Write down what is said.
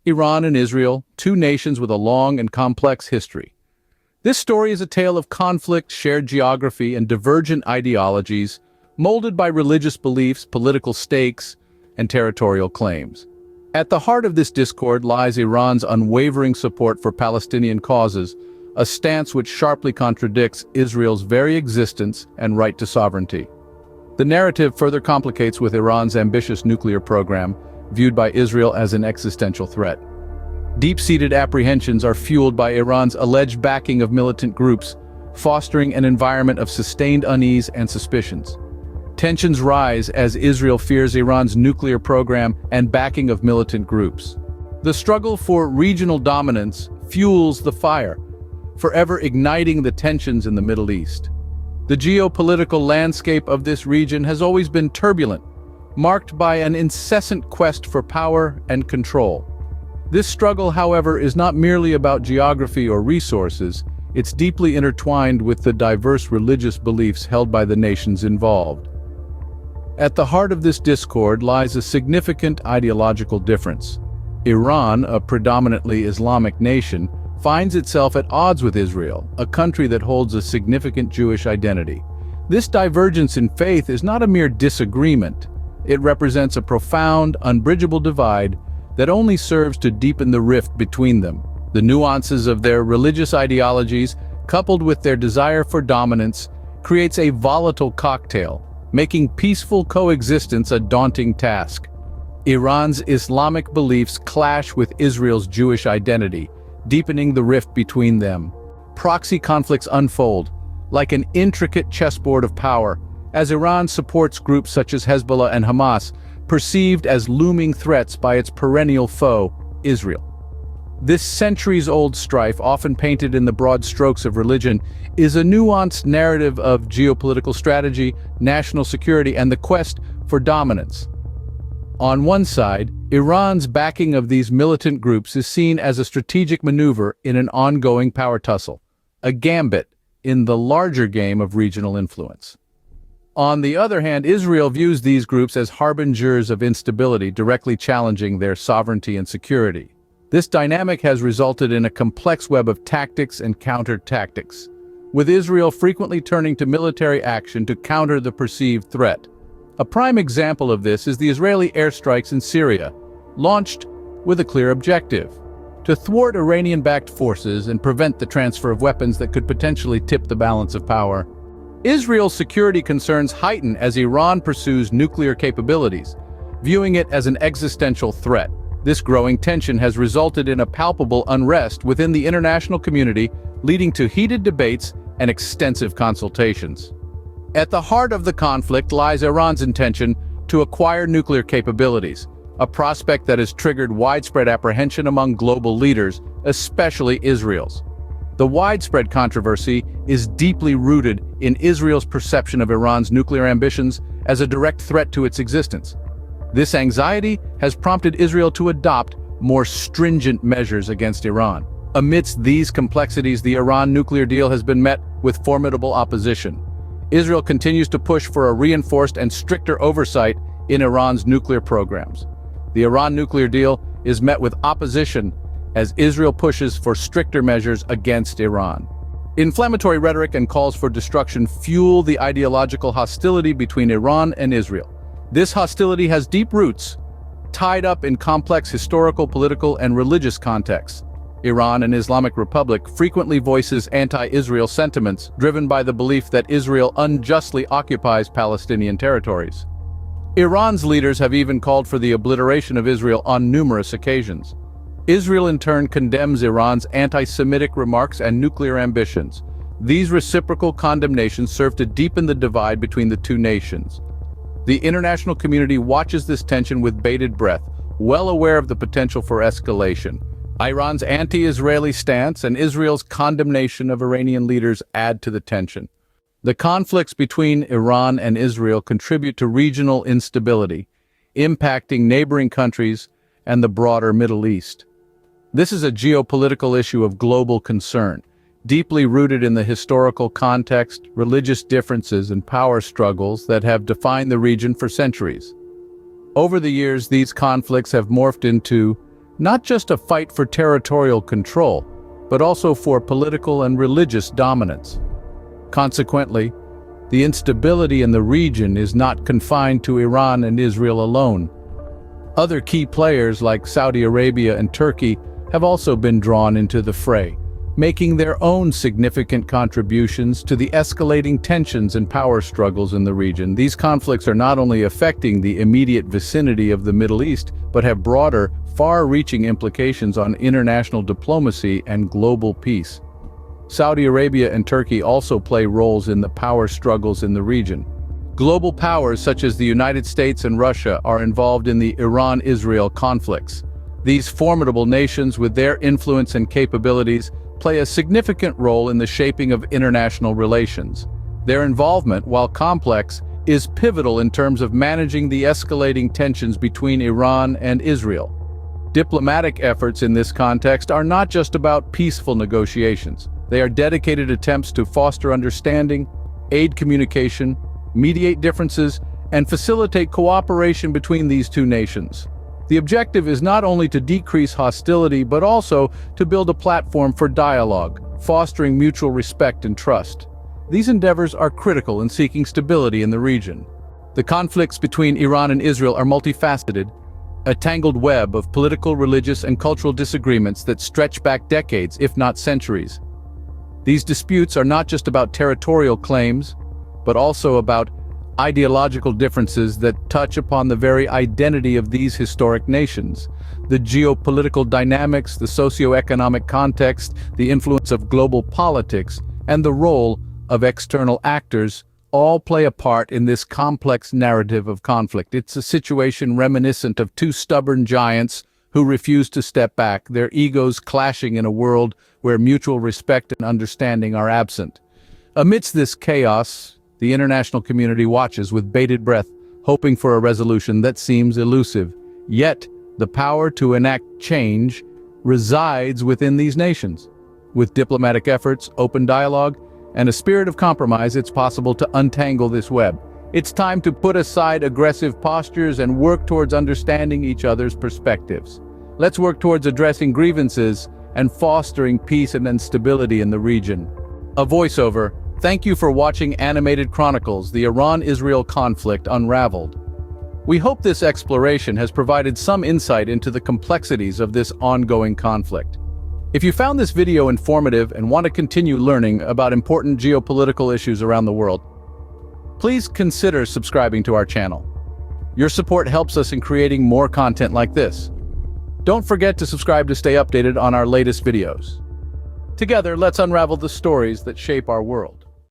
Iran and Israel, two nations with a long and complex history. This story is a tale of conflict, shared geography, and divergent ideologies, molded by religious beliefs, political stakes, and territorial claims. At the heart of this discord lies Iran's unwavering support for Palestinian causes, a stance which sharply contradicts Israel's very existence and right to sovereignty. The narrative further complicates with Iran's ambitious nuclear program, viewed by Israel as an existential threat. Deep-seated apprehensions are fueled by Iran's alleged backing of militant groups, fostering an environment of sustained unease and suspicions. Tensions rise as Israel fears Iran's nuclear program and backing of militant groups. The struggle for regional dominance fuels the fire, forever igniting the tensions in the Middle East. The geopolitical landscape of this region has always been turbulent, marked by an incessant quest for power and control. This struggle, however, is not merely about geography or resources, it's deeply intertwined with the diverse religious beliefs held by the nations involved. At the heart of this discord lies a significant ideological difference. Iran, a predominantly Islamic nation, finds itself at odds with Israel, a country that holds a significant Jewish identity. This divergence in faith is not a mere disagreement. It represents a profound, unbridgeable divide that only serves to deepen the rift between them. The nuances of their religious ideologies, coupled with their desire for dominance, creates a volatile cocktail, making peaceful coexistence a daunting task. Iran's Islamic beliefs clash with Israel's Jewish identity, deepening the rift between them. Proxy conflicts unfold, like an intricate chessboard of power, as Iran supports groups such as Hezbollah and Hamas, perceived as looming threats by its perennial foe, Israel. This centuries-old strife, often painted in the broad strokes of religion, is a nuanced narrative of geopolitical strategy, national security, and the quest for dominance. On one side, Iran's backing of these militant groups is seen as a strategic maneuver in an ongoing power tussle, a gambit in the larger game of regional influence. On the other hand, Israel views these groups as harbingers of instability, directly challenging their sovereignty and security. This dynamic has resulted in a complex web of tactics and counter-tactics, with Israel frequently turning to military action to counter the perceived threat. A prime example of this is the Israeli airstrikes in Syria, launched with a clear objective: to thwart Iranian-backed forces and prevent the transfer of weapons that could potentially tip the balance of power. Israel's security concerns heighten as Iran pursues nuclear capabilities, viewing it as an existential threat. This growing tension has resulted in a palpable unrest within the international community, leading to heated debates and extensive consultations. At the heart of the conflict lies Iran's intention to acquire nuclear capabilities, a prospect that has triggered widespread apprehension among global leaders, especially Israel's. The widespread controversy is deeply rooted in Israel's perception of Iran's nuclear ambitions as a direct threat to its existence. This anxiety has prompted Israel to adopt more stringent measures against Iran. Amidst these complexities, the Iran nuclear deal has been met with formidable opposition. Israel continues to push for a reinforced and stricter oversight in Iran's nuclear programs. The Iran nuclear deal is met with opposition as Israel pushes for stricter measures against Iran. Inflammatory rhetoric and calls for destruction fuel the ideological hostility between Iran and Israel. This hostility has deep roots, tied up in complex historical, political, and religious contexts. Iran, an Islamic republic, frequently voices anti-Israel sentiments driven by the belief that Israel unjustly occupies Palestinian territories. Iran's leaders have even called for the obliteration of Israel on numerous occasions. Israel in turn condemns Iran's anti-Semitic remarks and nuclear ambitions. These reciprocal condemnations serve to deepen the divide between the two nations. The international community watches this tension with bated breath, well aware of the potential for escalation. Iran's anti-Israeli stance and Israel's condemnation of Iranian leaders add to the tension. The conflicts between Iran and Israel contribute to regional instability, impacting neighboring countries and the broader Middle East. This is a geopolitical issue of global concern, deeply rooted in the historical context, religious differences, and power struggles that have defined the region for centuries. Over the years, these conflicts have morphed into not just a fight for territorial control, but also for political and religious dominance. Consequently, the instability in the region is not confined to Iran and Israel alone. Other key players like Saudi Arabia and Turkey have also been drawn into the fray, making their own significant contributions to the escalating tensions and power struggles in the region. These conflicts are not only affecting the immediate vicinity of the Middle East, but have broader, far-reaching implications on international diplomacy and global peace. Saudi Arabia and Turkey also play roles in the power struggles in the region. Global powers such as the United States and Russia are involved in the Iran-Israel conflicts. These formidable nations, with their influence and capabilities, play a significant role in the shaping of international relations. Their involvement, while complex, is pivotal in terms of managing the escalating tensions between Iran and Israel. Diplomatic efforts in this context are not just about peaceful negotiations. They are dedicated attempts to foster understanding, aid communication, mediate differences, and facilitate cooperation between these two nations. The objective is not only to decrease hostility, but also to build a platform for dialogue, fostering mutual respect and trust. These endeavors are critical in seeking stability in the region. The conflicts between Iran and Israel are multifaceted, a tangled web of political, religious, and cultural disagreements that stretch back decades, if not centuries. These disputes are not just about territorial claims, but also about ideological differences that touch upon the very identity of these historic nations. The geopolitical dynamics, the socio-economic context, the influence of global politics, and the role of external actors all play a part in this complex narrative of conflict. It's a situation reminiscent of two stubborn giants who refuse to step back, their egos clashing in a world where mutual respect and understanding are absent. Amidst this chaos, the international community watches with bated breath, hoping for a resolution that seems elusive. Yet, the power to enact change resides within these nations. With diplomatic efforts, open dialogue, and a spirit of compromise, it's possible to untangle this web. It's time to put aside aggressive postures and work towards understanding each other's perspectives. Let's work towards addressing grievances and fostering peace and stability in the region. A voiceover. Thank you for watching Animated Chronicles, the Iran-Israel conflict unraveled. We hope this exploration has provided some insight into the complexities of this ongoing conflict. If you found this video informative and want to continue learning about important geopolitical issues around the world, please consider subscribing to our channel. Your support helps us in creating more content like this. Don't forget to subscribe to stay updated on our latest videos. Together, let's unravel the stories that shape our world.